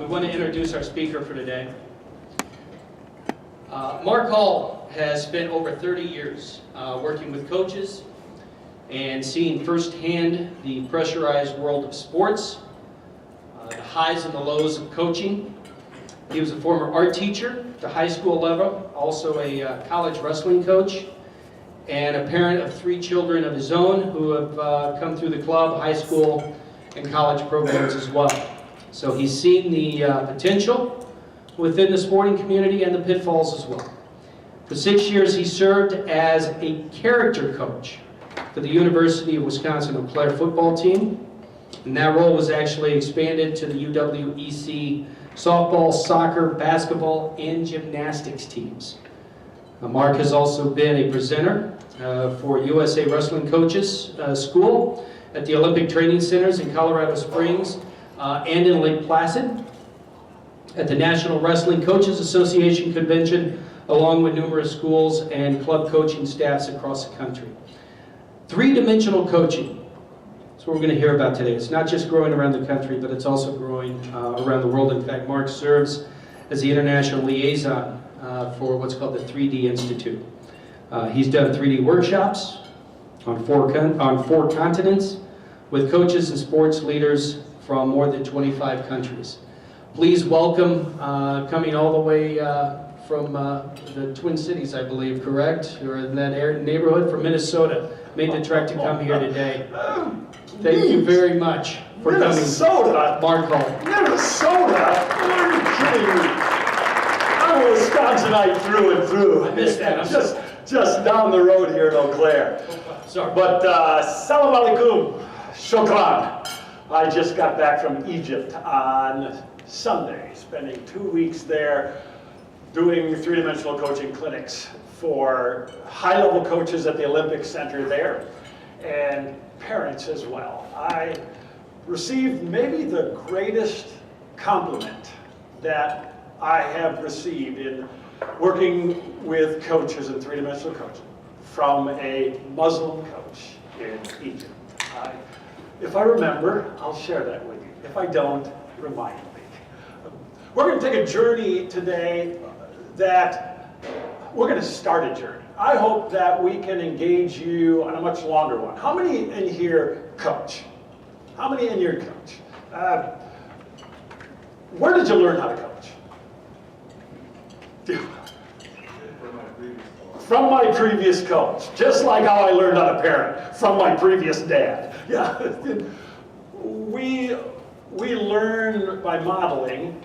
want to introduce our speaker for today. Mark Hall has spent over 30 years working with coaches and seeing firsthand the pressurized world of sports, the highs and the lows of coaching. He was a former art teacher at the high school level, also a college wrestling coach, and a parent of 3 children of his own who have come through the club, high school, and college programs as well. So he's seen the potential within the sporting community and the pitfalls as well. For 6 years, he served as a character coach for the University of Wisconsin-Eau Claire football team. And that role was actually expanded to the UWEC softball, soccer, basketball, and gymnastics teams. Mark has also been a presenter for USA Wrestling Coaches School at the Olympic Training Centers in Colorado Springs and in Lake Placid, at the National Wrestling Coaches Association Convention, along with numerous schools and club coaching staffs across the country. 3-dimensional coaching. That's what we're going to hear about today. It's not just growing around the country, but it's also growing around the world. In fact, Mark serves as the international liaison for what's called the 3D Institute. He's done 3D workshops on four continents with coaches and sports leaders from more than 25 countries. Please welcome, coming all the way from the Twin Cities, I believe, correct? Or in that neighborhood, from Minnesota. Made the trek to come here today. Thank you very much for Minnesota. coming, Mark Hall. Minnesota? Are you kidding me? I'm a Wisconsinite through and through. I missed that. Just down the road here in Eau Claire. Sorry. But salam alaikum, shukran. I just got back from Egypt on Sunday, spending 2 weeks there doing 3-dimensional coaching clinics for high-level coaches at the Olympic Center there and parents as well. I received maybe the greatest compliment that I have received in working with coaches in 3-dimensional coaching from a Muslim coach in Egypt. If I remember, I'll share that with you. If I don't, remind me. We're going to take a journey today that we're going to start a journey. I hope that we can engage you on a much longer one. How many in here coach? How many in here coach? Where did you learn how to coach? From my previous coach, just like how I learned how to parent from my previous dad. Yeah, we learn by modeling,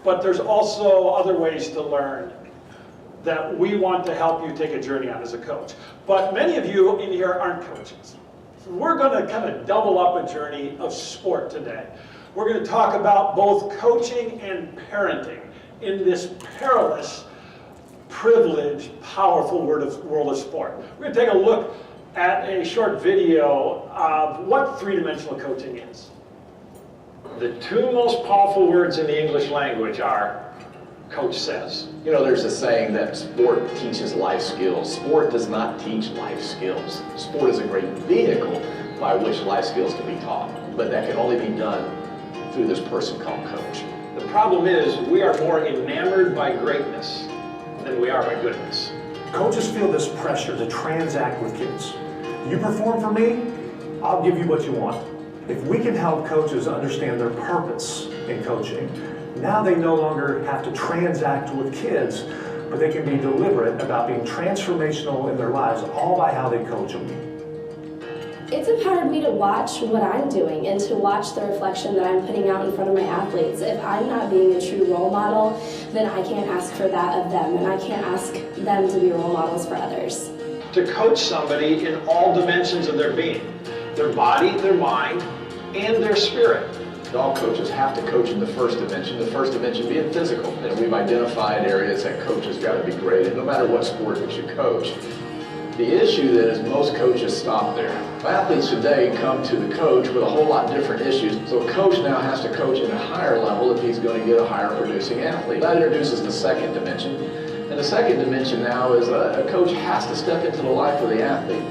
but there's also other ways to learn that we want to help you take a journey on as a coach. But many of you in here aren't coaches. So we're going to kind of double up a journey of sport today. We're going to talk about both coaching and parenting in this perilous, privileged, powerful world of sport. We're going to take a look at a short video of what 3-dimensional coaching is. The 2 most powerful words in the English language are, coach says. You know, there's a saying that sport teaches life skills. Sport does not teach life skills. Sport is a great vehicle by which life skills can be taught, but that can only be done through this person called coach. The problem is we are more enamored by greatness than we are by goodness. Coaches feel this pressure to transact with kids. You perform for me, I'll give you what you want. If we can help coaches understand their purpose in coaching, now they no longer have to transact with kids, but they can be deliberate about being transformational in their lives, all by how they coach them. It's empowered me to watch what I'm doing and to watch the reflection that I'm putting out in front of my athletes. If I'm not being a true role model, then I can't ask for that of them, and I can't ask them to be role models for others. To coach somebody in all dimensions of their being, their body, their mind, and their spirit. All coaches have to coach in the first dimension being physical. And we've identified areas that coaches got to be great in, no matter what sport that you coach. The issue then is most coaches stop there. Athletes today come to the coach with a whole lot different issues. So a coach now has to coach at a higher level if he's going to get a higher producing athlete. That introduces the second dimension. And the second dimension now is a coach has to step into the life of the athlete.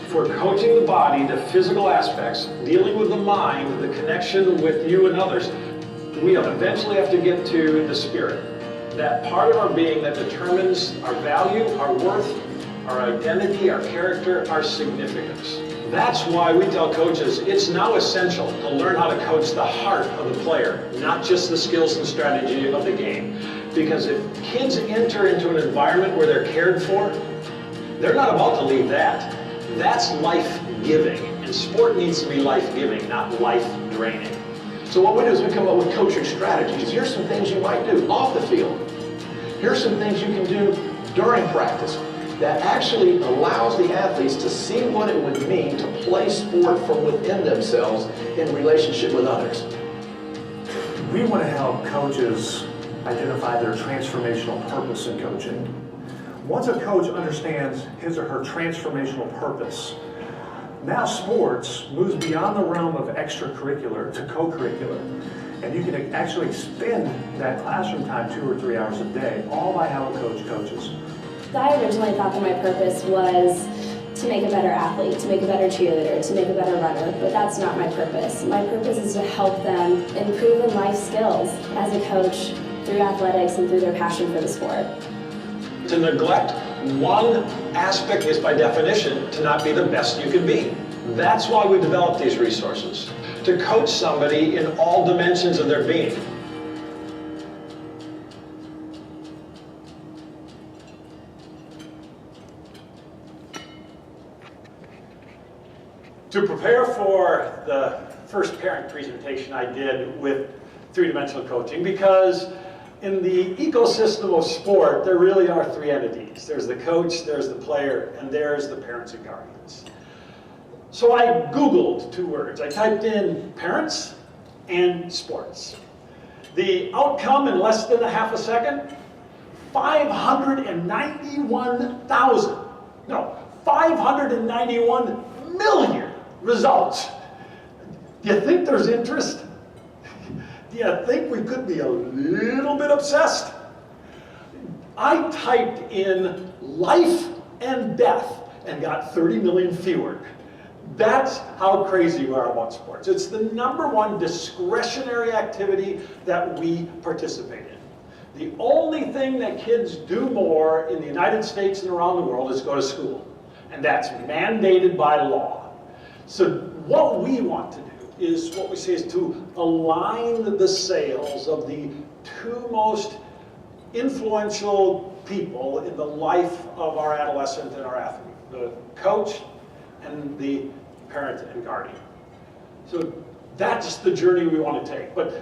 For coaching the body, the physical aspects, dealing with the mind, the connection with you and others, we eventually have to get to the spirit. That part of our being that determines our value, our worth, our identity, our character, our significance. That's why we tell coaches it's now essential to learn how to coach the heart of the player, not just the skills and strategy of the game. Because if kids enter into an environment where they're cared for, they're not about to leave that. That's life-giving. And sport needs to be life-giving, not life-draining. So what we do is we come up with coaching strategies. Here's some things you might do off the field. Here's some things you can do during practice that actually allows the athletes to see what it would mean to play sport from within themselves in relationship with others. We want to help coaches identify their transformational purpose in coaching. Once a coach understands his or her transformational purpose, now sports moves beyond the realm of extracurricular to co-curricular. And you can actually spend that classroom time 2 or 3 hours a day, all by how a coach coaches. I originally thought that my purpose was to make a better athlete, to make a better cheerleader, to make a better runner, but that's not my purpose. My purpose is to help them improve in life skills as a coach through athletics and through their passion for the sport. To neglect one aspect is by definition to not be the best you can be. That's why we developed these resources, to coach somebody in all dimensions of their being. To prepare for the first parent presentation I did with three-dimensional coaching, because in the ecosystem of sport, there really are three entities. There's the coach, there's the player, and there's the parents and guardians. So I Googled 2 words. I typed in parents and sports. The outcome in less than a half a second, 591 million results. Do you think there's interest? Do you think we could be a little bit obsessed? I typed in life and death and got 30 million fewer. That's how crazy we are about sports. It's the #1 discretionary activity that we participate in. The only thing that kids do more in the United States and around the world is go to school. And that's mandated by law. So what we want to do is what we say is to align the sails of the 2 most influential people in the life of our adolescent and our athlete, the coach and the parent and guardian. So that's the journey we want to take. But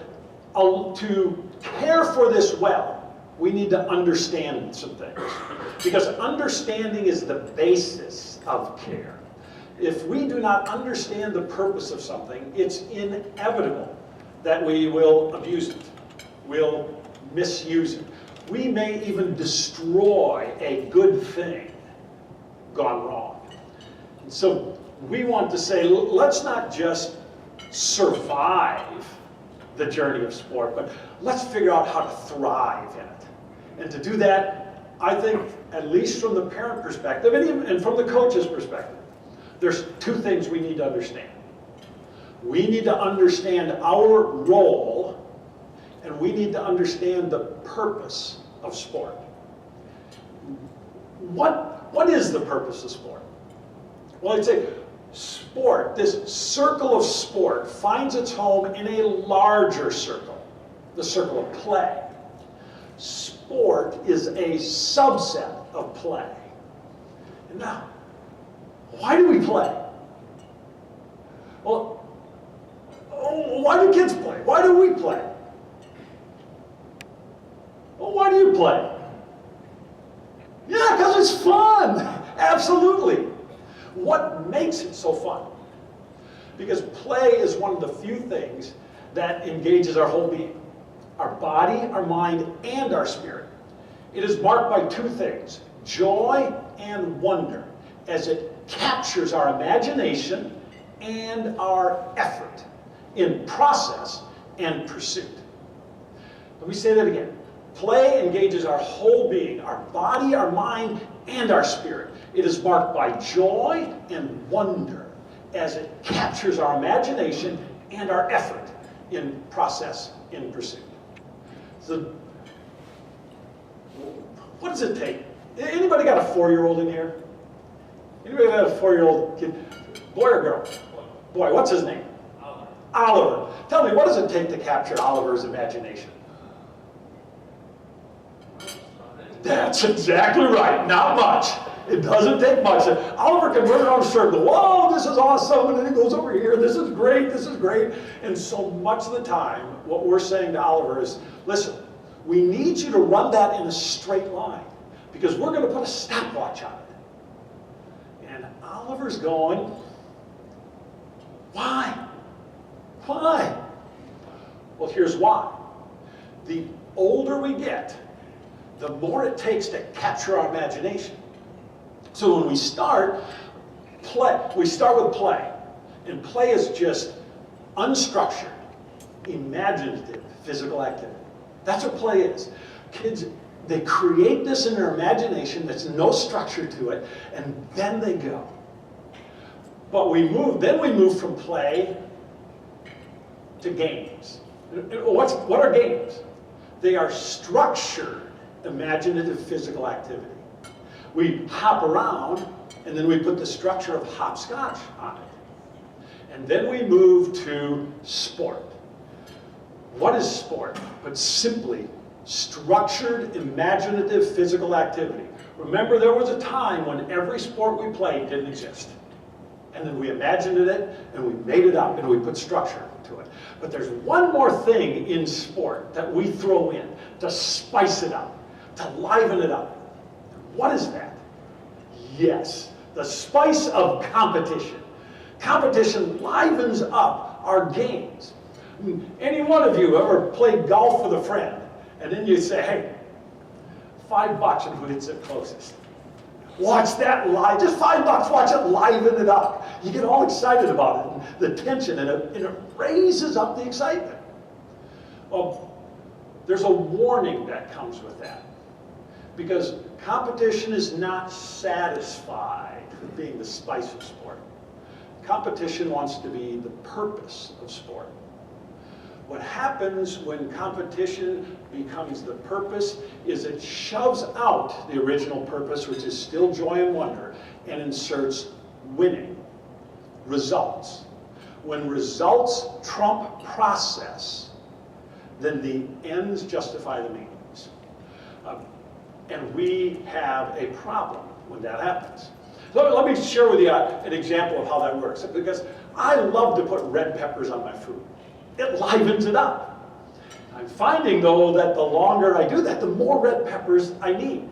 to care for this well, we need to understand some things. Because understanding is the basis of care. If we do not understand the purpose of something, it's inevitable that we will abuse it, we'll misuse it. We may even destroy a good thing gone wrong. And so we want to say, let's not just survive the journey of sport, but let's figure out how to thrive in it. And to do that, I think, at least from the parent perspective, and from the coach's perspective, there's 2 things we need to understand. We need to understand our role, and we need to understand the purpose of sport. What is the purpose of sport? Well, I'd say sport, this circle of sport, finds its home in a larger circle, the circle of play. Sport is a subset of play. And now, why do we play? Well, why do kids play? Why do we play? Well, why do you play? Yeah, because it's fun. Absolutely. What makes it so fun? Because play is one of the few things that engages our whole being. Our body, our mind, and our spirit. It is marked by 2 things, joy and wonder, as it captures our imagination and our effort in process and pursuit. Let me say that again. Play engages our whole being, our body, our mind, and our spirit. It is marked by joy and wonder as it captures our imagination and our effort in process in pursuit. So, what does it take? Anybody got a 4-year-old in here? Anybody got a 4-year-old kid? Boy or girl? Boy, what's his name? Oliver. Tell me, what does it take to capture Oliver's imagination? That's exactly right. Not much. It doesn't take much. Oliver can run around a circle. Whoa, this is awesome. And then he goes over here. This is great. This is great. And so much of the time, what we're saying to Oliver is, listen, we need you to run that in a straight line because we're going to put a stopwatch on it. And Oliver's going, why? Why? Well, here's why. The older we get, the more it takes to capture our imagination. So when we start with play. And play is just unstructured, imaginative physical activity. That's what play is. Kids, they create this in their imagination that's no structure to it, and then they go. But then we move from play to games. What are games? They are structured, imaginative physical activity. We hop around, and then we put the structure of hopscotch on it. And then we move to sport. What is sport? But simply structured, imaginative physical activity. Remember, there was a time when every sport we played didn't exist. And then we imagined it, and we made it up, and we put structure to it. But there's one more thing in sport that we throw in to spice it up, to liven it up. What is that? Yes, the spice of competition. Competition livens up our games. Any one of you ever played golf with a friend, and then you say, hey, $5 and who hits it closest? Watch that live, just $5, watch it liven it up. You get all excited about it, and the tension, and it raises up the excitement. Well, there's a warning that comes with that. Because competition is not satisfied with being the spice of sport. Competition wants to be the purpose of sport. What happens when competition becomes the purpose is it shoves out the original purpose, which is still joy and wonder, and inserts winning, results. When results trump process, then the ends justify the means. And we have a problem when that happens. Let me share with you an example of how that works, because I love to put red peppers on my food. It livens it up. I'm finding, though, that the longer I do that, the more red peppers I need.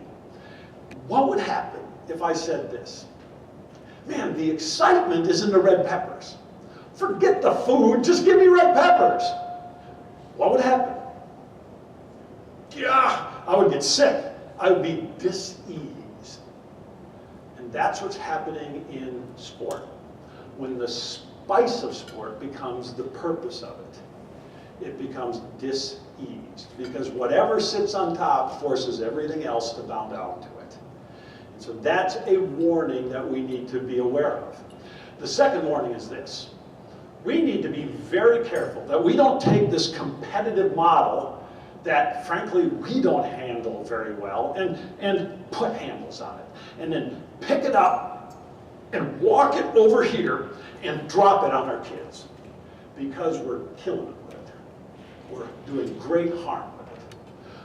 What would happen if I said this? Man, the excitement is in the red peppers. Forget the food, just give me red peppers. What would happen? Yeah, I would get sick. I would be dis-ease. And that's what's happening in sport. When the spice of sport becomes the purpose of it, it becomes dis-eased. Because whatever sits on top forces everything else to bow down to it. And so that's a warning that we need to be aware of. The second warning is this. We need to be very careful that we don't take this competitive model that, frankly, we don't handle very well, and put handles on it. And then pick it up and walk it over here and drop it on our kids. Because we're killing them with it. We're doing great harm with it.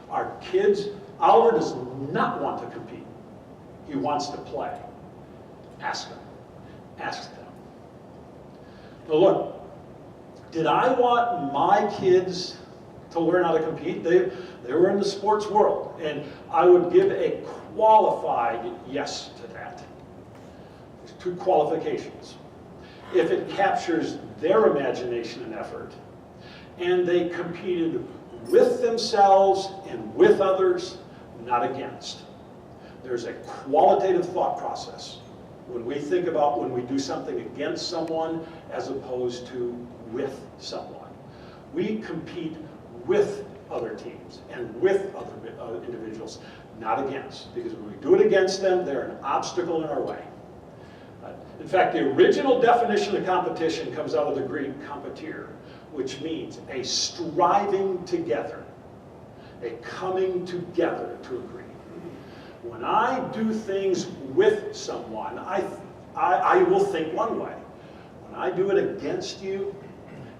Our kids, Oliver does not want to compete. He wants to play. Ask him. Ask them. Now look, did I want my kids to learn how to compete? They were in the sports world, and I would give a qualified yes to that. There's two qualifications. If it captures their imagination and effort, and they competed with themselves and with others, not against. There's a qualitative thought process when we think about when we do something against someone as opposed to with someone. We compete with other teams and with other individuals, not against. Because when we do it against them, they're an obstacle in our way. In fact, the original definition of competition comes out of the Greek competere, which means a striving together, a coming together to agree. When I do things with someone, I will think one way. When I do it against you,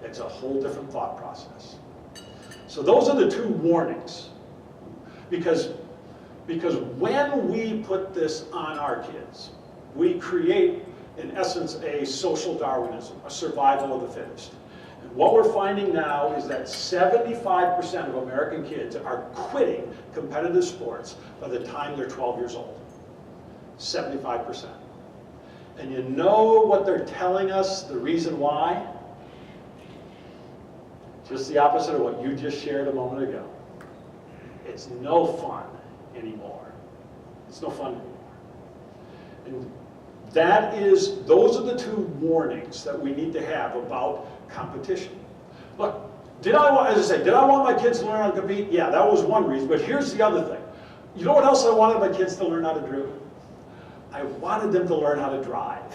it's a whole different thought process. So those are the two warnings. Because when we put this on our kids, we create, in essence, a social Darwinism, a survival of the fittest. And what we're finding now is that 75% of American kids are quitting competitive sports by the time they're 12 years old. 75%. And you know what they're telling us, the reason why? Just the opposite of what you just shared a moment ago. It's no fun anymore. It's no fun anymore. And those are the two warnings that we need to have about competition. Look, did I want my kids to learn how to compete? Yeah, that was one reason, but here's the other thing. You know what else I wanted my kids to learn how to do? I wanted them to learn how to drive.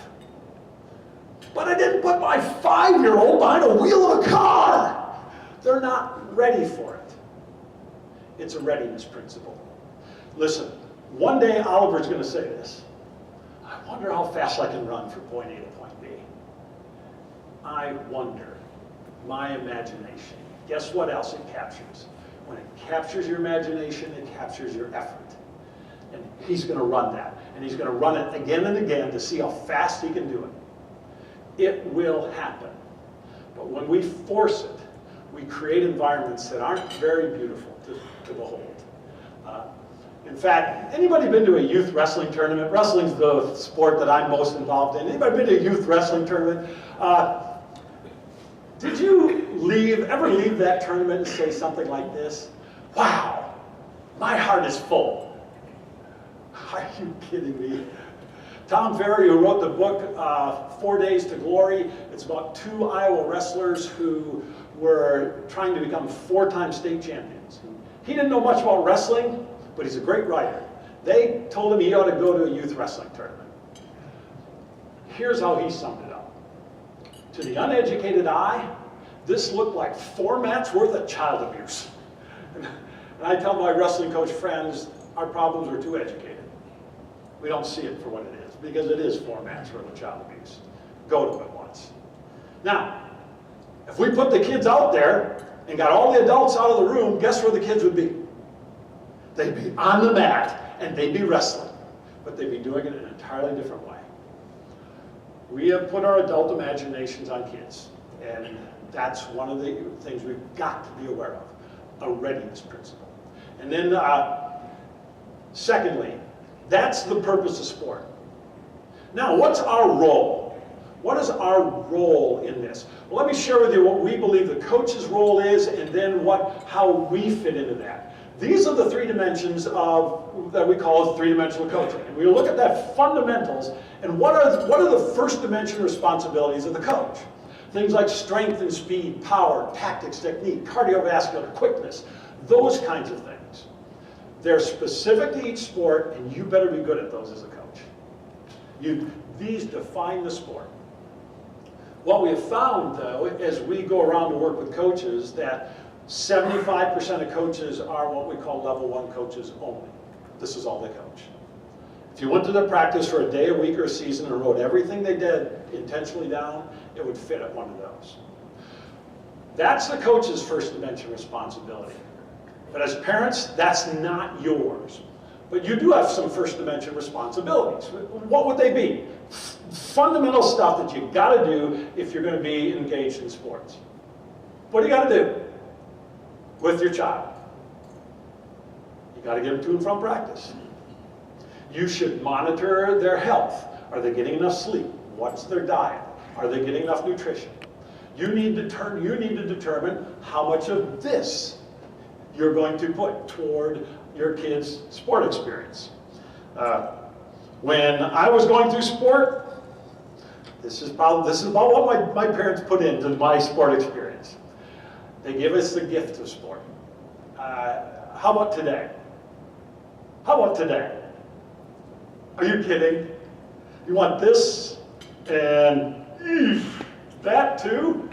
But I didn't put my 5-year-old behind a wheel of a car. They're not ready for it. It's a readiness principle. Listen, one day Oliver's going to say this. I wonder how fast I can run from point A to point B. I wonder. My imagination. Guess what else it captures? When it captures your imagination, it captures your effort. And he's going to run that. And he's going to run it again and again to see how fast he can do it. It will happen. But when we force it, we create environments that aren't very beautiful to behold. In fact, anybody been to a youth wrestling tournament? Wrestling's the sport that I'm most involved in. Anybody been to a youth wrestling tournament? Did you ever leave that tournament and say something like this? Wow, my heart is full. Are you kidding me? Tom Ferry, who wrote the book 4 Days to Glory, it's about 2 Iowa wrestlers who were trying to become 4-time state champions. He didn't know much about wrestling, but he's a great writer. They told him he ought to go to a youth wrestling tournament. Here's how he summed it up. To the uneducated eye, this looked like 4 mats worth of child abuse. And I tell my wrestling coach friends, our problems are too educated. We don't see it for what it is, because it is 4 mats worth of child abuse. Go to it once. Now, if we put the kids out there and got all the adults out of the room, guess where the kids would be? They'd be on the mat and they'd be wrestling, but they'd be doing it in an entirely different way. We have put our adult imaginations on kids, and that's one of the things we've got to be aware of, a readiness principle. And then, secondly, that's the purpose of sport. Now, what's our role? What is our role in this? Well, let me share with you what we believe the coach's role is, and then how we fit into that. These are the 3 dimensions that we call three-dimensional coaching. And we look at that fundamentals, and what are the first dimension responsibilities of the coach? Things like strength and speed, power, tactics, technique, cardiovascular, quickness, those kinds of things. They're specific to each sport, and you better be good at those as a coach. These define the sport. What we have found, though, as we go around to work with coaches, that 75% of coaches are what we call level 1 coaches only. This is all they coach. If you went to their practice for a day, a week, or a season and wrote everything they did intentionally down, it would fit at one of those. That's the coach's first dimension responsibility. But as parents, that's not yours. But you do have some first dimension responsibilities. What would they be? Fundamental stuff that you got to do if you're going to be engaged in sports. What do you got to do with your child? You got to get them to and from practice. You should monitor their health. Are they getting enough sleep? What's their diet? Are they getting enough nutrition? You need to determine how much of this you're going to put toward your kid's sport experience. When I was going through sport, this is about what my parents put into my sport experience. They give us the gift of sport. How about today? How about today? Are you kidding? You want this and that too?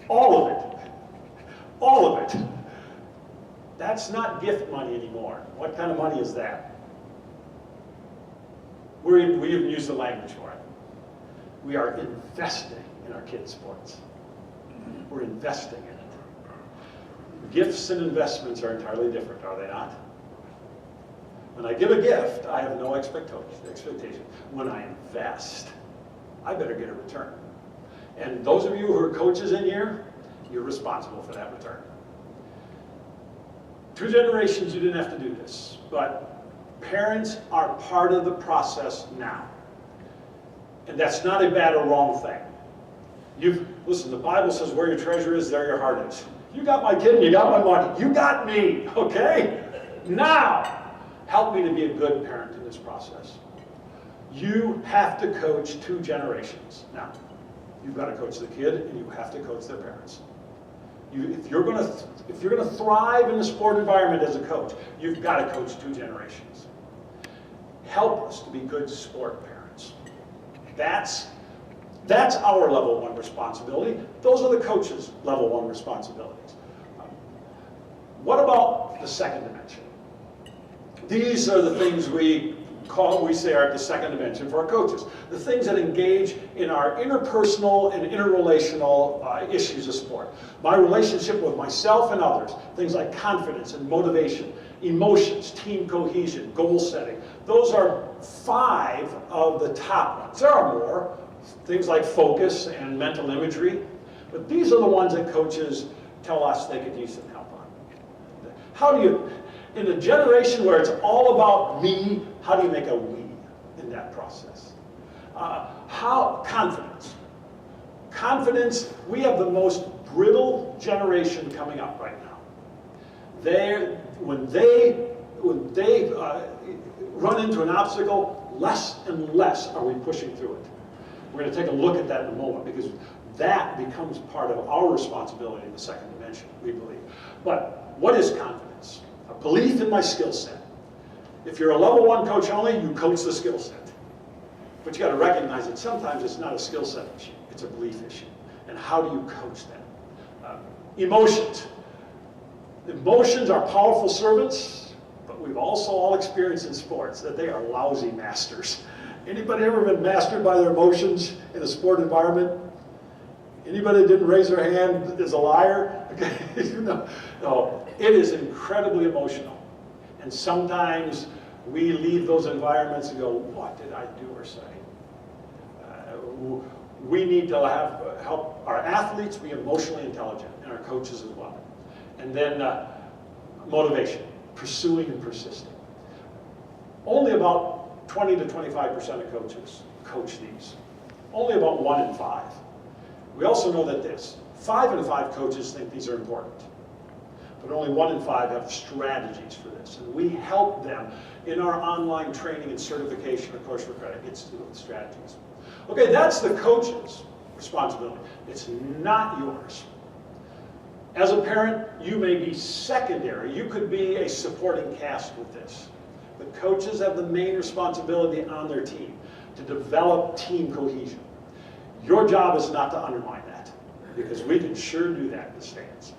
All of it. All of it. That's not gift money anymore. What kind of money is that? We even use the language for it. We are investing in our kids' sports. We're investing in it. Gifts and investments are entirely different, are they not? When I give a gift, I have no expectation. When I invest, I better get a return. And those of you who are coaches in here, you're responsible for that return. 2 generations, you didn't have to do this, but parents are part of the process now. And that's not a bad or wrong thing. Listen, the Bible says where your treasure is, there your heart is. You got my kid and you got my money. You got me, okay? Now, help me to be a good parent in this process. You have to coach 2 generations. Now, you've got to coach the kid and you have to coach their parents. If you're going to thrive in the sport environment as a coach, you've got to coach 2 generations. Help us to be good sport parents. That's our level 1 responsibility. Those are the coaches' level 1 responsibilities. What about the second dimension? These are the things we say are the second dimension for our coaches. The things that engage in our interpersonal and interrelational issues of sport. My relationship with myself and others. Things like confidence and motivation, emotions, team cohesion, goal setting. Those are 5 of the top ones. There are more. Things like focus and mental imagery. But these are the ones that coaches tell us they could use some help on. How do you, in a generation where it's all about me, how do you make a we in that process? Confidence. Confidence, we have the most brittle generation coming up right now. When they run into an obstacle, less and less are we pushing through it. We're going to take a look at that in a moment because that becomes part of our responsibility in the second dimension, we believe. But what is confidence? A belief in my skill set. If you're a level 1 coach only, you coach the skill set. But you got to recognize that sometimes it's not a skill set issue, it's a belief issue. And how do you coach that? Emotions. Emotions are powerful servants, but we've also all experienced in sports that they are lousy masters. Anybody ever been mastered by their emotions in a sport environment? Anybody that didn't raise their hand is a liar? Okay. No, it is incredibly emotional. And sometimes we leave those environments and go, what did I do or say? We need to help our athletes be emotionally intelligent and our coaches as well. And then motivation, pursuing and persisting. Only about 20 to 25% of coaches coach these. Only about 1 in 5. We also know that 5 in 5 coaches think these are important. But only 1 in 5 have strategies for this. And we help them in our online training and certification of Coach for Credit. It's strategies. Okay, that's the coach's responsibility. It's not yours. As a parent, you may be secondary. You could be a supporting cast with this. But coaches have the main responsibility on their team to develop team cohesion. Your job is not to undermine that, because we can sure do that in the stands.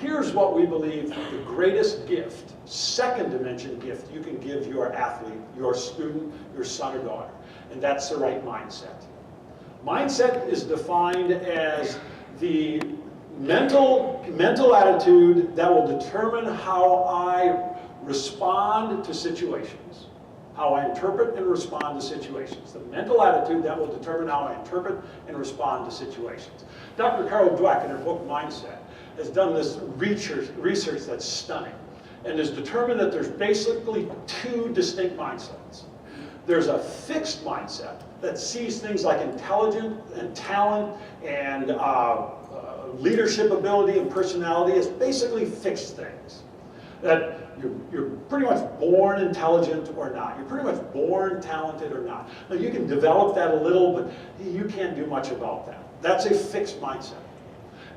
Here's what we believe the greatest gift, second dimension gift you can give your athlete, your student, your son or daughter, and that's the right mindset. Mindset is defined as the mental attitude that will determine how I respond to situations, how I interpret and respond to situations. The mental attitude that will determine how I interpret and respond to situations. Dr. Carol Dweck, in her book Mindset, has done this research that's stunning and has determined that there's basically 2 distinct mindsets. There's a fixed mindset that sees things like intelligence and talent and leadership ability and personality as basically fixed things. That you're pretty much born intelligent or not. You're pretty much born talented or not. Now you can develop that a little, but you can't do much about that. That's a fixed mindset.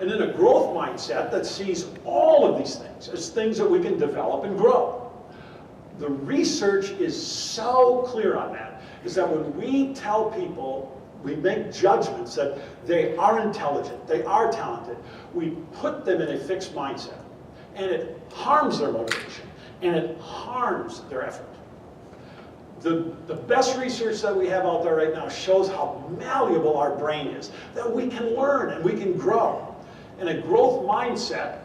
And then a growth mindset that sees all of these things as things that we can develop and grow. The research is so clear on that, is that when we tell people We make judgments that they are intelligent, they are talented. We put them in a fixed mindset, and it harms their motivation, and it harms their effort. The best research that we have out there right now shows how malleable our brain is, that we can learn and we can grow. And a growth mindset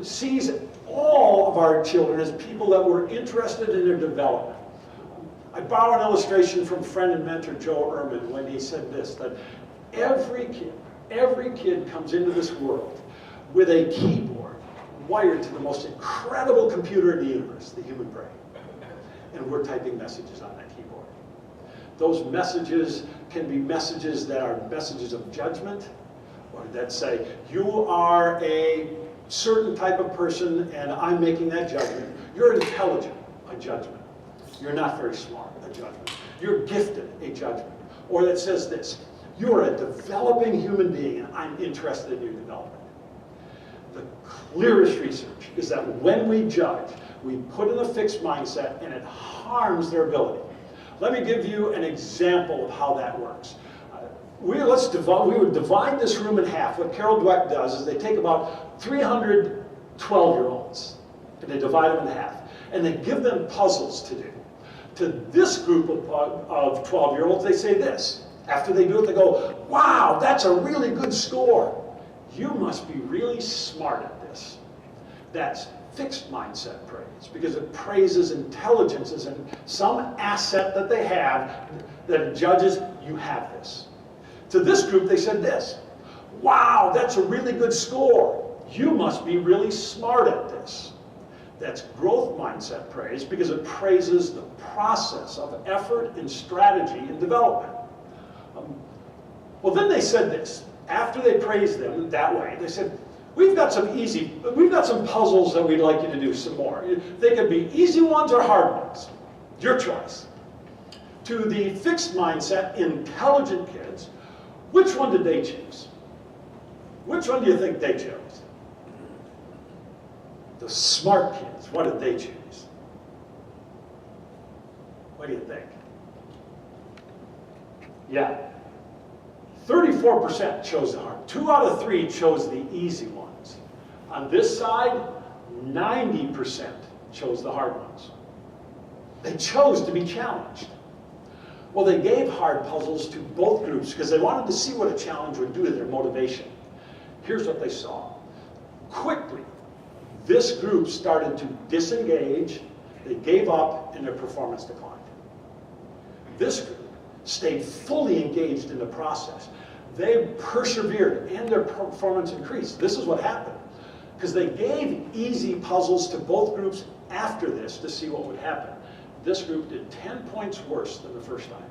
sees all of our children as people that were interested in their development. I borrow an illustration from friend and mentor Joe Ehrman when he said this, that every kid comes into this world with a keyboard wired to the most incredible computer in the universe, the human brain. And we're typing messages on that keyboard. Those messages can be messages that are messages of judgment, or that say, you are a certain type of person and I'm making that judgment. You're intelligent, a judgment. You're not very smart, a judgment. You're gifted, a judgment. Or that says this, you're a developing human being and I'm interested in your development. The clearest research is that when we judge, we put in a fixed mindset and it harms their ability. Let me give you an example of how that works. We would divide this room in half. What Carol Dweck does is they take about 300 12-year-olds and they divide them in half. And they give them puzzles to do. To this group of 12-year-olds, they say this. After they do it, they go, wow, that's a really good score. You must be really smart at this. That's fixed mindset praise, because it praises intelligence as in some asset that they have that judges, you have this. To this group, they said this. Wow, that's a really good score. You must be really smart at this. That's growth mindset praise because it praises the process of effort and strategy and development. Well, then they said this. After they praised them that way, they said, we've got some puzzles that we'd like you to do some more. They could be easy ones or hard ones. Your choice. To the fixed mindset, intelligent kids, which one did they choose? Which one do you think they chose? The smart kids, what did they choose? What do you think? Yeah. 34% chose the hard. 2 out of 3 chose the easy ones. On this side, 90% chose the hard ones. They chose to be challenged. Well, they gave hard puzzles to both groups because they wanted to see what a challenge would do to their motivation. Here's what they saw. Quickly, this group started to disengage, they gave up, and their performance declined. This group stayed fully engaged in the process. They persevered and their performance increased. This is what happened. Because they gave easy puzzles to both groups after this to see what would happen. This group did 10 points worse than the first time.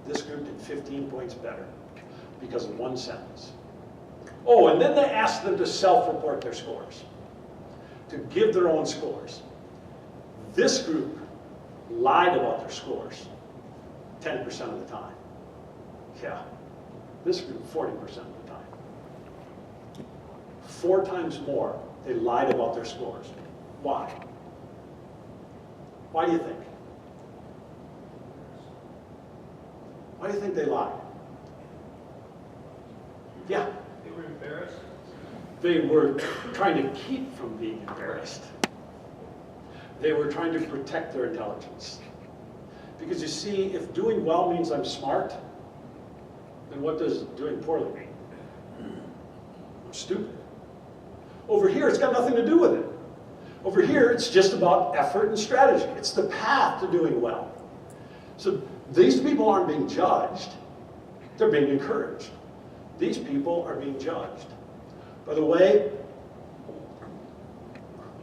This group did 15 points better because of one sentence. Oh, and then they asked them to self-report their scores, to give their own scores. This group lied about their scores 10% of the time. Yeah. This group, 40% of the time. 4 times more, they lied about their scores. Why? Why do you think? Why do you think they lied? Yeah? They were embarrassed. They were trying to keep from being embarrassed. They were trying to protect their intelligence. Because you see, if doing well means I'm smart, then what does doing poorly mean? I'm stupid. Over here, it's got nothing to do with it. Over here, it's just about effort and strategy. It's the path to doing well. So these people aren't being judged. They're being encouraged. These people are being judged. By the way,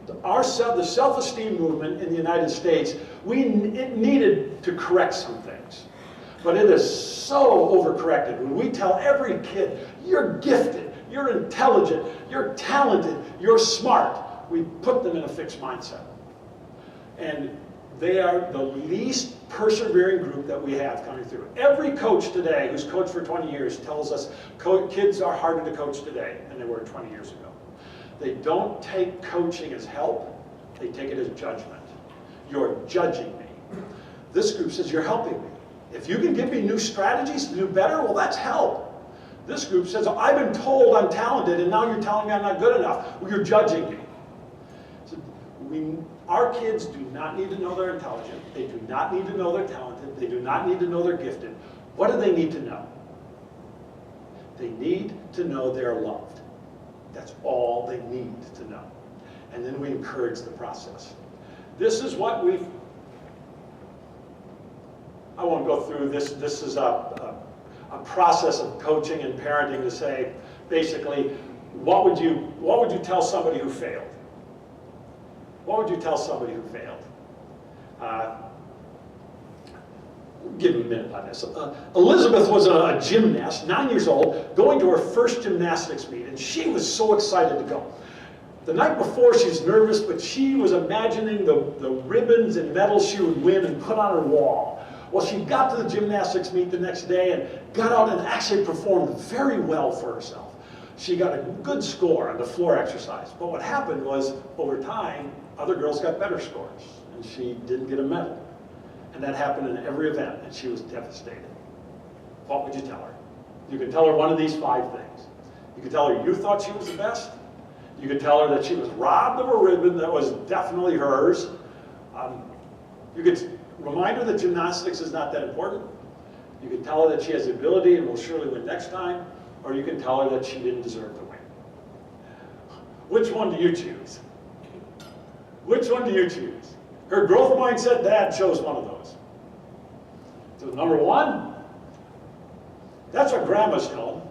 the self-esteem movement in the United States, it needed to correct some things. But it is so overcorrected. When we tell every kid, you're gifted, you're intelligent, you're talented, you're smart, we put them in a fixed mindset. And they are the least persevering group that we have coming through. Every coach today who's coached for 20 years tells us kids are harder to coach today than they were 20 years ago. They don't take coaching as help, they take it as judgment. You're judging me. This group says, you're helping me. If you can give me new strategies to do better, well, that's help. This group says, I've been told I'm talented, and now you're telling me I'm not good enough. Well, you're judging me. So our kids do not need to know they're intelligent. They do not need to know they're talented. They do not need to know they're gifted. What do they need to know? They need to know they're loved. That's all they need to know. And then we encourage the process. This is what I won't go through this. This is a process of coaching and parenting to say, basically, what would you tell somebody who failed? What would you tell somebody who failed? Give me a minute on this. Elizabeth was a gymnast, 9 years old, going to her first gymnastics meet, and she was so excited to go. The night before, she was nervous, but she was imagining the ribbons and medals she would win and put on her wall. Well, she got to the gymnastics meet the next day and got out and actually performed very well for herself. She got a good score on the floor exercise. But what happened was, over time, other girls got better scores, and she didn't get a medal. And that happened in every event, and she was devastated. What would you tell her? You could tell her one of these 5 things. You could tell her you thought she was the best. You could tell her that she was robbed of a ribbon that was definitely hers. You could remind her that gymnastics is not that important. You could tell her that she has the ability and will surely win next time, or you can tell her that she didn't deserve to win. Which one do you choose? Which one do you choose? Her growth mindset dad chose one of those. So number 1, that's what grandma's told.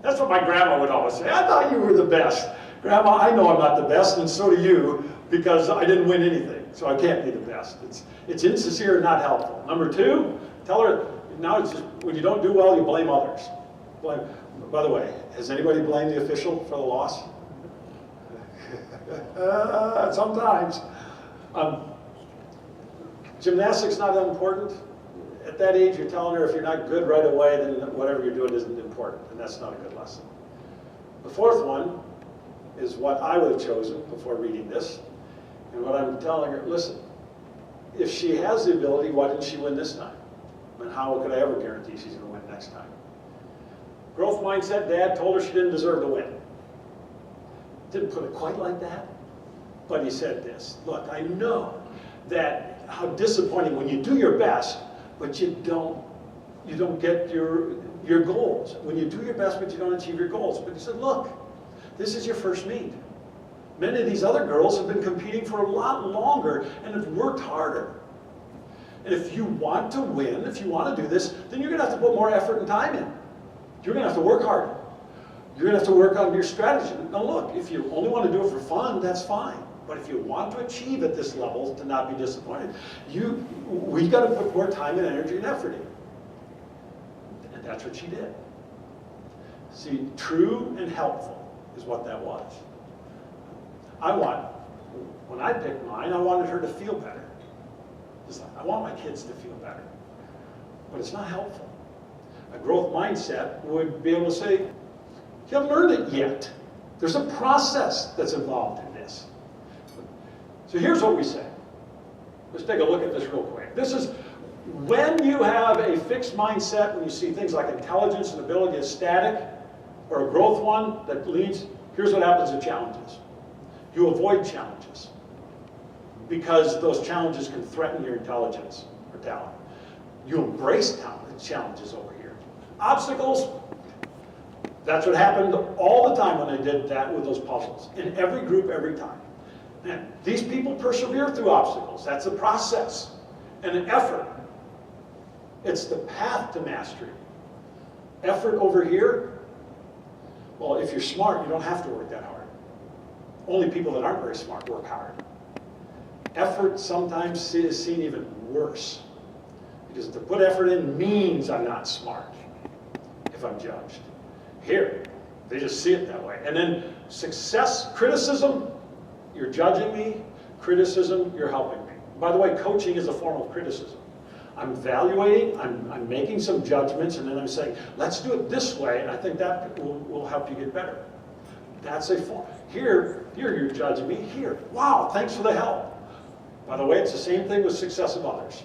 That's what my grandma would always say. I thought you were the best. Grandma, I know I'm not the best, and so do you, because I didn't win anything, so I can't be the best. It's insincere and not helpful. Number 2, tell her, now it's just, when you don't do well, you blame others. By the way, has anybody blamed the official for the loss? Sometimes. Gymnastics not that important. At that age, you're telling her if you're not good right away, then whatever you're doing isn't important, and that's not a good lesson. The 4th one is what I would have chosen before reading this, and what I'm telling her, listen, if she has the ability, why didn't she win this time? And how could I ever guarantee she's going to win next time? Growth mindset dad told her she didn't deserve to win. Didn't put it quite like that, but he said this, look, I know that how disappointing when you do your best, but you don't get your goals. When you do your best, but you don't achieve your goals. But he said, look, this is your first meet. Many of these other girls have been competing for a lot longer and have worked harder. And if you want to win, if you want to do this, then you're going to have to put more effort and time in. You're going to have to work harder. You're going to have to work on your strategy. Now look, if you only want to do it for fun, that's fine. But if you want to achieve at this level, to not be disappointed, we've got to put more time and energy and effort in. And that's what she did. See, true and helpful is what that was. When I picked mine, I wanted her to feel better. I want my kids to feel better. But it's not helpful. A growth mindset would be able to say, you haven't learned it yet. There's a process that's involved in this. So here's what we say. Let's take a look at this real quick. This is when you have a fixed mindset, when you see things like intelligence and ability as static, or a growth one that leads, here's what happens to challenges. You avoid challenges because those challenges can threaten your intelligence or talent. You embrace challenges over here. Obstacles, that's what happened all the time when they did that with those puzzles. In every group, every time. And these people persevere through obstacles. That's a process and an effort. It's the path to mastery. Effort over here, well, if you're smart, you don't have to work that hard. Only people that aren't very smart work hard. Effort sometimes is seen even worse. Because to put effort in means I'm not smart, if I'm judged. Here, they just see it that way. And then success, criticism, you're judging me. Criticism, you're helping me. By the way, coaching is a form of criticism. I'm evaluating, I'm making some judgments, and then I'm saying, let's do it this way, and I think that will help you get better. That's a form. Here you're judging me. Here, wow, thanks for the help. By the way, it's the same thing with success of others.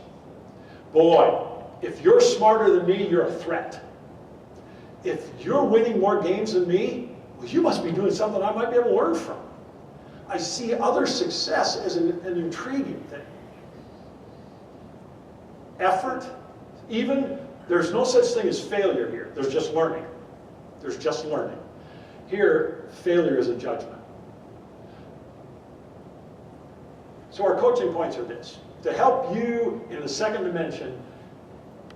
Boy, if you're smarter than me, you're a threat. If you're winning more games than me, well, you must be doing something I might be able to learn from. I see other success as an intriguing thing. Effort, even, there's no such thing as failure here. There's just learning. There's just learning. Here, failure is a judgment. So our coaching points are this. To help you in the second dimension,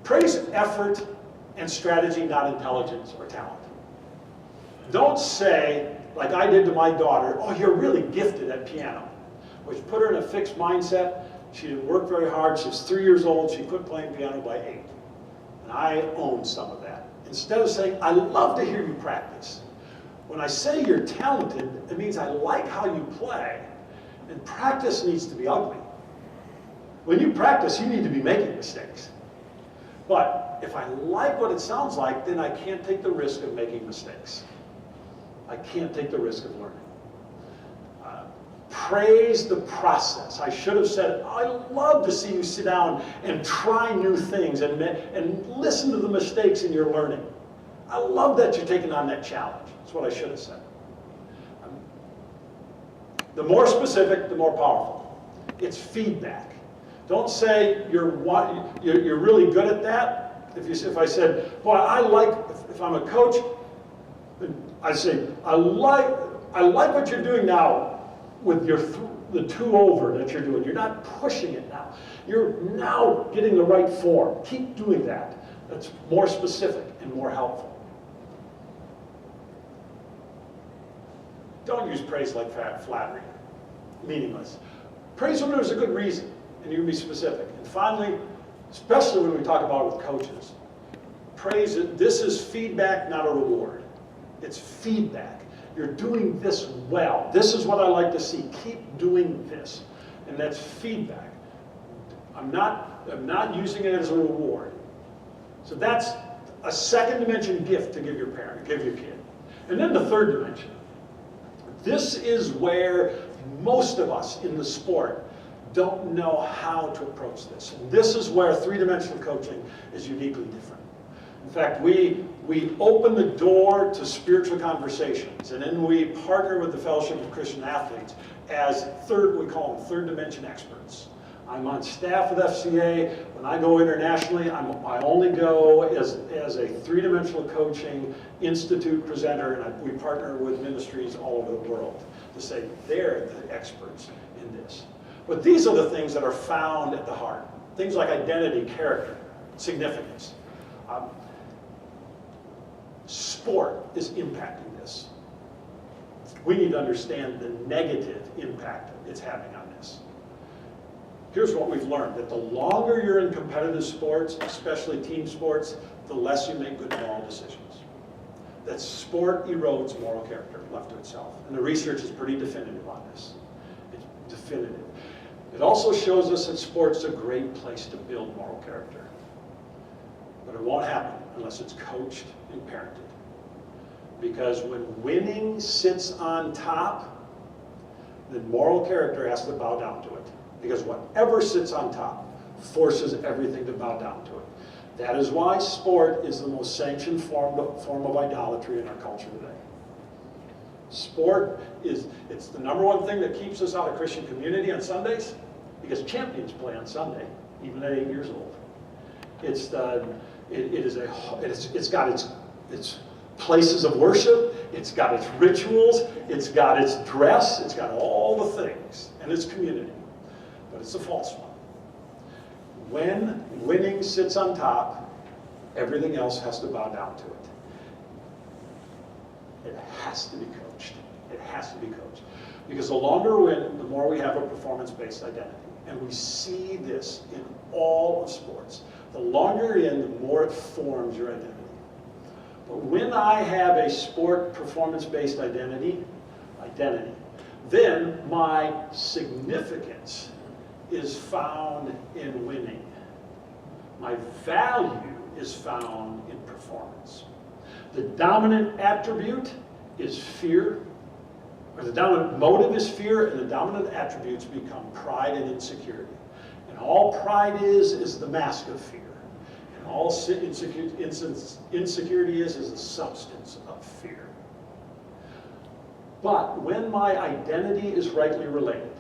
praise effort and strategy, not intelligence or talent. Don't say, like I did to my daughter, oh, you're really gifted at piano, which put her in a fixed mindset. She didn't work very hard. She was 3 years old. She quit playing piano by 8. And I own some of that. Instead of saying, I love to hear you practice. When I say you're talented, it means I like how you play. And practice needs to be ugly. When you practice, you need to be making mistakes. But if I like what it sounds like, then I can't take the risk of making mistakes. I can't take the risk of learning. Praise the process. I should have said, I love to see you sit down and try new things and listen to the mistakes in your learning. I love that you're taking on that challenge. That's what I should have said. The more specific, the more powerful. It's feedback. Don't say you're really good at that. If I said, boy, if I'm a coach, I say, I like what you're doing now with the 2 over that you're doing. You're not pushing it now. You're now getting the right form. Keep doing that. That's more specific and more helpful. Don't use praise like flattery. Meaningless. Praise when there's a good reason, and you can be specific. And finally, especially when we talk about it with coaches, praise, this is feedback, not a reward. It's feedback. You're doing this well. This is what I like to see. Keep doing this. And that's feedback. I'm not using it as a reward. So that's a second dimension gift to give your parent, give your kid. And then the third dimension. This is where most of us in the sport don't know how to approach this. And this is where three-dimensional coaching is uniquely different. In fact, we open the door to spiritual conversations, and then we partner with the Fellowship of Christian Athletes as we call them third dimension experts. I'm on staff with FCA. When I go internationally, I only go as a three-dimensional coaching institute presenter, and we partner with ministries all over the world to say they're the experts in this. But these are the things that are found at the heart. Things like identity, character, significance. Sport is impacting this. We need to understand the negative impact it's having on this. Here's what we've learned, that the longer you're in competitive sports, especially team sports, the less you make good moral decisions. That sport erodes moral character left to itself. And the research is pretty definitive on this. It's definitive. It also shows us that sport's a great place to build moral character. But it won't happen unless it's coached and parented. Because when winning sits on top, then moral character has to bow down to it. Because whatever sits on top forces everything to bow down to it. That is why sport is the most sanctioned form of idolatry in our culture today. Sport it's the #1 thing that keeps us out of Christian community on Sundays, because champions play on Sunday, even at 8 years old. It's got its places of worship, it's got its rituals, it's got its dress, it's got all the things, and its community. But it's a false one. When winning sits on top, everything else has to bow down to it. It has to be coached. It has to be coached. Because the longer we win, the more we have a performance-based identity. And we see this in all of sports. The longer you're in, the more it forms your identity. But when I have a sport performance-based identity, then my significance is found in winning. My value is found in performance. The dominant attribute is fear, or the dominant motive is fear, and the dominant attributes become pride and insecurity. And all pride is the mask of fear. And All insecurity is a substance of fear. But when my identity is rightly related,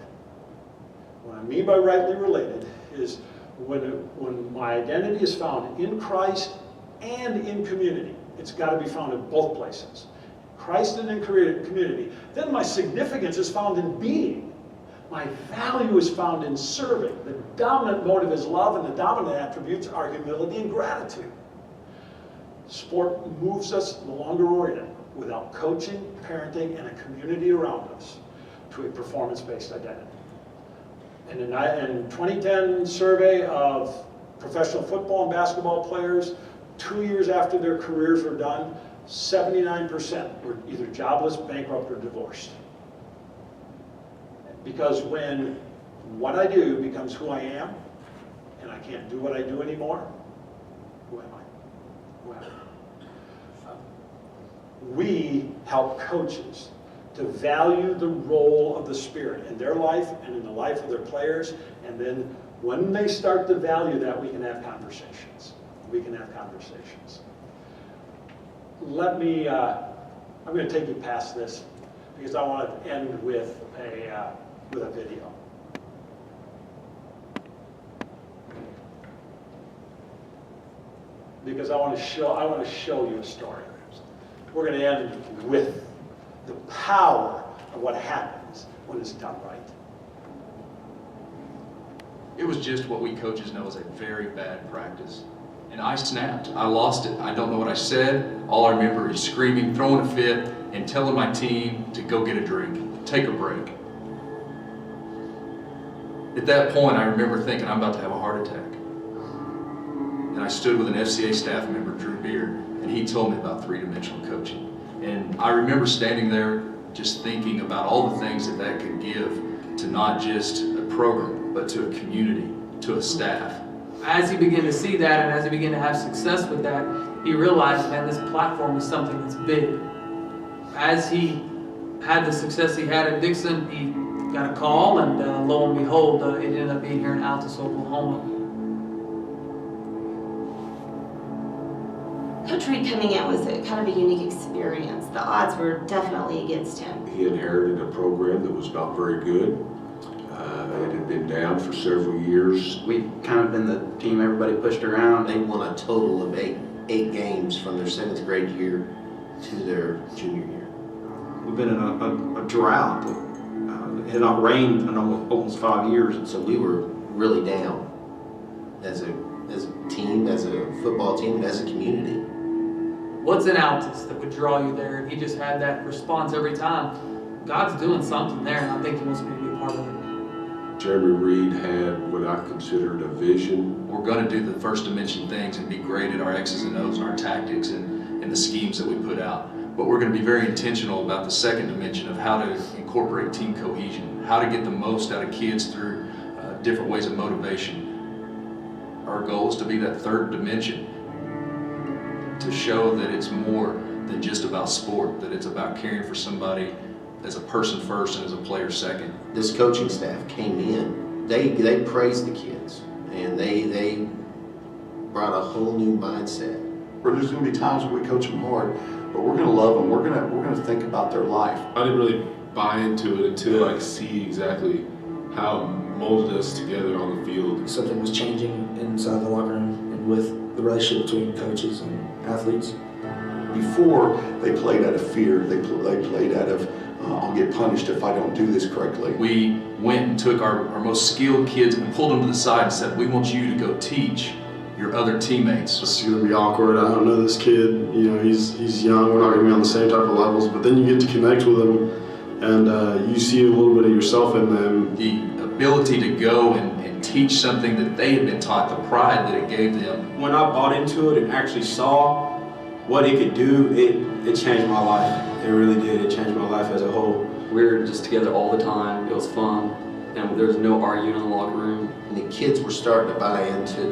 what I mean by rightly related is when my identity is found in Christ and in community. It's got to be found in both places. Christ and in community. Then my significance is found in being. My value is found in serving. The dominant motive is love, and the dominant attributes are humility and gratitude. Sport moves us along the road without coaching, parenting, and a community around us to a performance-based identity. And in 2010 survey of professional football and basketball players, 2 years after their careers were done, 79% were either jobless, bankrupt, or divorced. Because when what I do becomes who I am, and I can't do what I do anymore, who am I? Who am I? We help coaches to value the role of the Spirit in their life and in the life of their players, and then when they start to value that, we can have conversations. We can have conversations. Let me, I'm going to take you past this because I want to end with a video. Because I want to show you a story. We're going to end with the power of what happens when it's done right. It was just what we coaches know is a very bad practice. And I snapped. I lost it. I don't know what I said. All I remember is screaming, throwing a fit, and telling my team to go get a drink, take a break. At that point, I remember thinking I'm about to have a heart attack. And I stood with an FCA staff member, Drew Beard, and he told me about three-dimensional coaching. And I remember standing there just thinking about all the things that that could give to not just a program, but to a community, to a staff. As he began to see that and as he began to have success with that, he realized, man, this platform is something that's big. As he had the success he had at Dixon, he got a call, and lo and behold, it ended up being here in Altus, Oklahoma. Coach Reed coming in was kind of a unique experience. The odds were definitely against him. He inherited a program that was not very good. It had been down for several years. We've kind of been the team everybody pushed around. They won a total of eight games from their 7th grade year to their junior year. We've been in a drought. It had not rained in almost 5 years. And so we were really down as a team, as a football team, and as a community. What's in Altus that would draw you there? And he just had that response every time. God's doing something there, and I think he wants me to be a part of it. Jeremy Reed had what I considered a vision. We're going to do the first dimension things and be great at our X's and O's and our tactics and the schemes that we put out. But we're going to be very intentional about the second dimension of how to incorporate team cohesion, how to get the most out of kids through different ways of motivation. Our goal is to be that third dimension, to show that it's more than just about sport, that it's about caring for somebody as a person first and as a player second. This coaching staff came in, they praised the kids, and they brought a whole new mindset. There's going to be times when we coach them hard, but we're going to love them. We're going to think about their life. I didn't really buy into it until I see exactly how it molded us together on the field. Something was changing inside the locker room and with the relationship between coaches and athletes. Before, they played out of fear. They played out of, I'll get punished if I don't do this correctly. We went and took our most skilled kids and pulled them to the side and said, we want you to go teach your other teammates. It's going to be awkward. I don't know this kid. You know, he's young. We're not going to be on the same type of levels. But then you get to connect with them, and you see a little bit of yourself in them. The ability to go and teach something that they had been taught, the pride that it gave them. When I bought into it and actually saw what it could do, it changed my life. It really did. It changed my life as a whole. We were just together all the time. It was fun, and there was no arguing in the locker room. And the kids were starting to buy into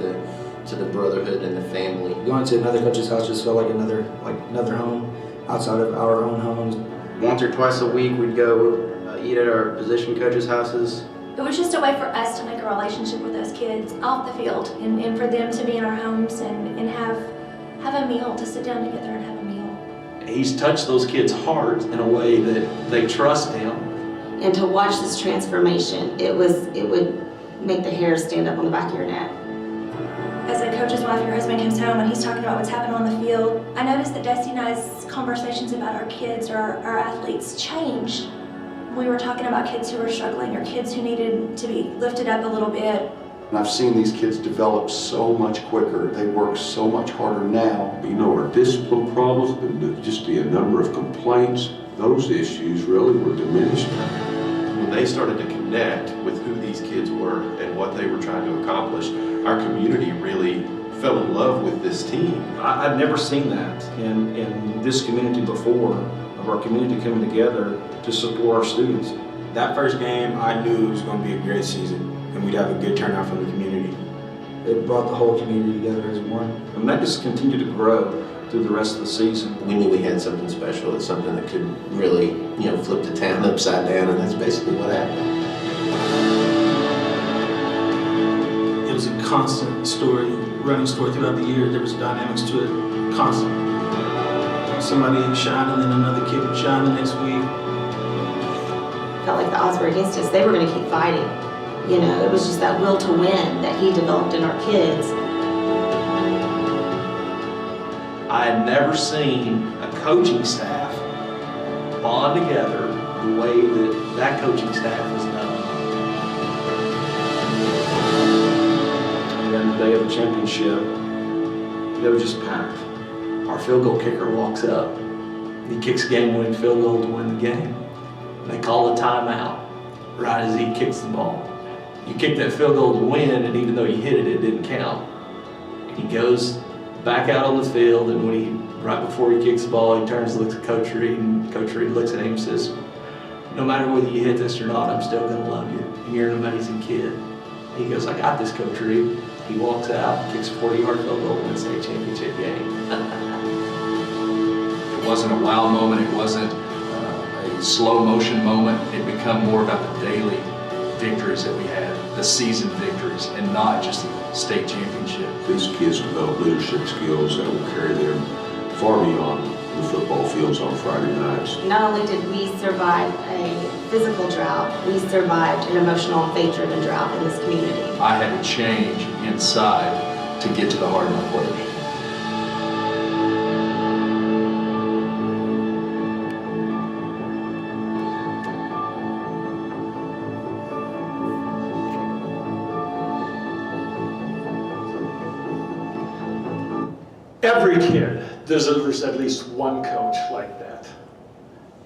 the brotherhood and the family. Going to another coach's house just felt like another home outside of our own homes. Once or twice a week, we'd go eat at our position coaches' houses, it was just a way for us to make a relationship with those kids off the field, and for them to be in our homes and have a meal, to sit down together and have a meal. He's touched those kids' hearts in a way that they trust him. And to watch this transformation, it would make the hair stand up on the back of your neck. As a coach's wife, your husband comes home and he's talking about what's happening on the field. I noticed that Dusty and I's conversations about our kids or our athletes changed. We were talking about kids who were struggling or kids who needed to be lifted up a little bit. And I've seen these kids develop so much quicker. They work so much harder now. You know, our discipline problems, just the number of complaints, those issues really were diminished. When they started to connect with who these kids were and what they were trying to accomplish, our community really fell in love with this team. I've never seen that in this community before, of our community coming together to support our students. That first game, I knew it was going to be a great season and we'd have a good turnout from the community. It brought the whole community together as one. And that just continued to grow through the rest of the season. We knew we had something special, it's something that could really, flip the town upside down, and that's basically what happened. It was a constant story, running story throughout the year. There was dynamics to it, constant. Somebody would shine and then another kid would shine the next week. Felt like the odds were against us. They were going to keep fighting. It was just that will to win that he developed in our kids. I had never seen a coaching staff bond together the way that coaching staff has done. And then the day of the championship, they were just packed. Our field goal kicker walks up. He kicks a game-winning field goal to win the game. They call a timeout right as he kicks the ball. You kick that field goal to win, and even though you hit it, it didn't count. He goes back out on the field, and right before he kicks the ball, he turns and looks at Coach Reed, and Coach Reed looks at him and says, "No matter whether you hit this or not, I'm still going to love you. And you're an amazing kid." He goes, "I got this, Coach Reed." He walks out, kicks a 40-yard field goal, and wins the state championship game. It wasn't a wow moment. It wasn't a slow motion moment. It became more about the daily victories that we had, the season victories, and not just the state championship. These kids develop leadership skills that will carry them far beyond the football fields on Friday nights. Not only did we survive a physical drought, we survived an emotional and faith-driven drought in this community. I had to change inside to get to the heart of my players. Every kid deserves at least one coach like that.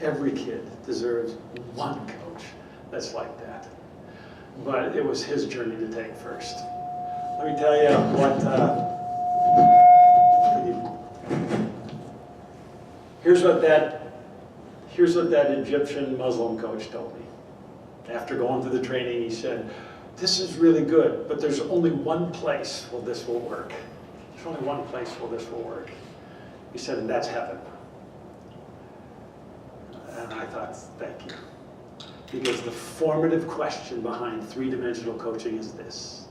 Every kid deserves one coach that's like that. But it was his journey to take first. Let me tell you here's what that Egyptian Muslim coach told me. After going through the training, he said, "This is really good, but there's only one place where this will work. There's only one place where this will work." He said, "And that's heaven." And I thought, thank you. Because the formative question behind three-dimensional coaching is this: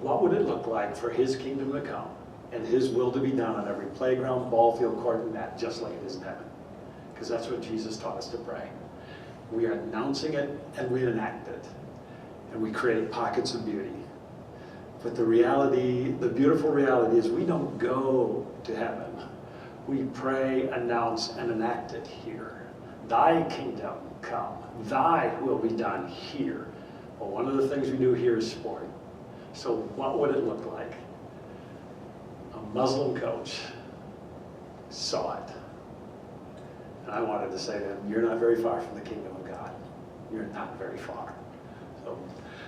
what would it look like for his kingdom to come and his will to be done on every playground, ball field, court, and net, just like it is in heaven? Because that's what Jesus taught us to pray. We are announcing it and we enact it. And we create pockets of beauty. But the reality, the beautiful reality is we don't go to heaven. We pray, announce, and enact it here. Thy kingdom come. Thy will be done here. Well, one of the things we do here is sport. So what would it look like? A Muslim coach saw it. And I wanted to say to him, you're not very far from the kingdom of God. You're not very far. So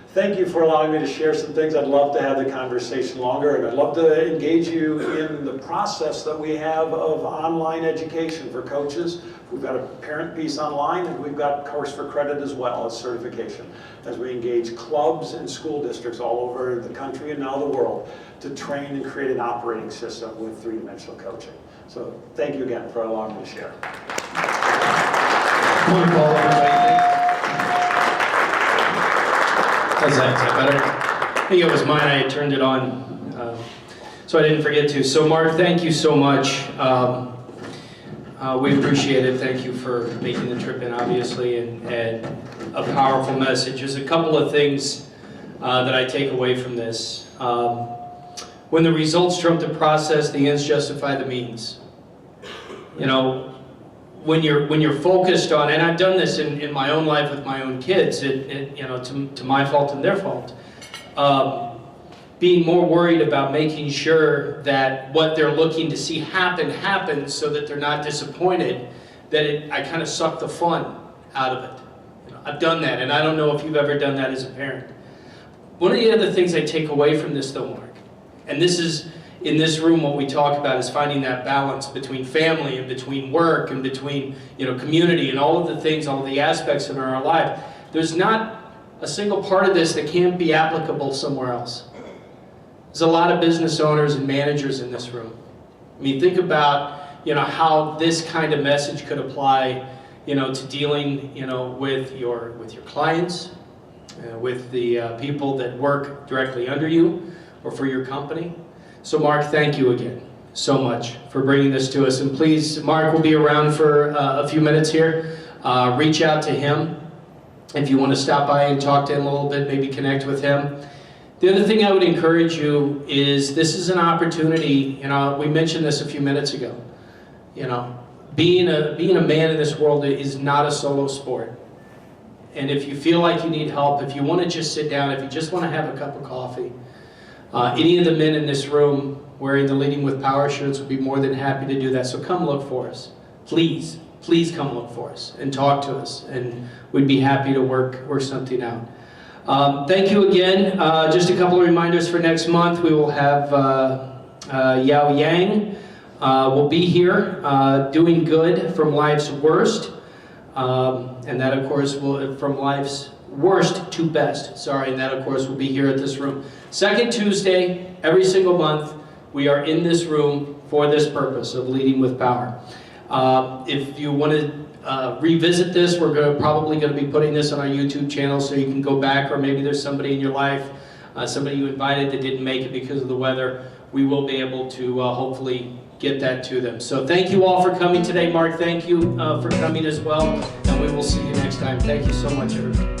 thank you for allowing me to share some things. I'd love to have the conversation longer, and I'd love to engage you in the process that we have of online education for coaches. We've got a parent piece online, and we've got Course for Credit as well as certification, as we engage clubs and school districts all over the country and now the world to train and create an operating system with three-dimensional coaching. So thank you again for allowing me to share. How's that? Is that better? I think it was mine. I had turned it on, so I didn't forget to. So Mark, thank you so much. We appreciate it. Thank you for making the trip in, obviously, and a powerful message. There's a couple of things that I take away from this. When the results trump the process, the ends justify the means. You know, when you're focused on, and I've done this in my own life with my own kids, you know, to my fault and their fault, being more worried about making sure that what they're looking to see happens so that they're not disappointed, that I kind of suck the fun out of it. You know, I've done that, and I don't know if you've ever done that as a parent. One of the other things I take away from this, though, Mark, and this is, in this room, what we talk about is finding that balance between family and between work and between, you know, community and all of the things, all of the aspects in our life. There's not a single part of this that can't be applicable somewhere else. There's a lot of business owners and managers in this room. I mean, think about, you know, how this kind of message could apply, you know, to dealing, you know, with your clients, with the people that work directly under you or for your company. So Mark, thank you again so much for bringing this to us. And please, Mark will be around for a few minutes here. Reach out to him if you want to stop by and talk to him a little bit, maybe connect with him. The other thing I would encourage you is this is an opportunity, you know, we mentioned this a few minutes ago. You know, being a man in this world is not a solo sport. And if you feel like you need help, if you want to just sit down, if you just want to have a cup of coffee, any of the men in this room wearing the Leading with Power shirts would be more than happy to do that. So come look for us. Please, please come look for us and talk to us. And we'd be happy to work something out. Thank you again. Just a couple of reminders for next month. We will have Yao Yang will be here doing good from Life's Worst. And that, of course, will from Life's Worst to Best. Sorry, and that, of course, will be here at this room. Second Tuesday, every single month, we are in this room for this purpose of Leading with Power. If you want to revisit this, we're probably going to be putting this on our YouTube channel so you can go back, or maybe there's somebody in your life, somebody you invited that didn't make it because of the weather. We will be able to hopefully get that to them. So thank you all for coming today. Mark, thank you for coming as well, and we will see you next time. Thank you so much, everybody.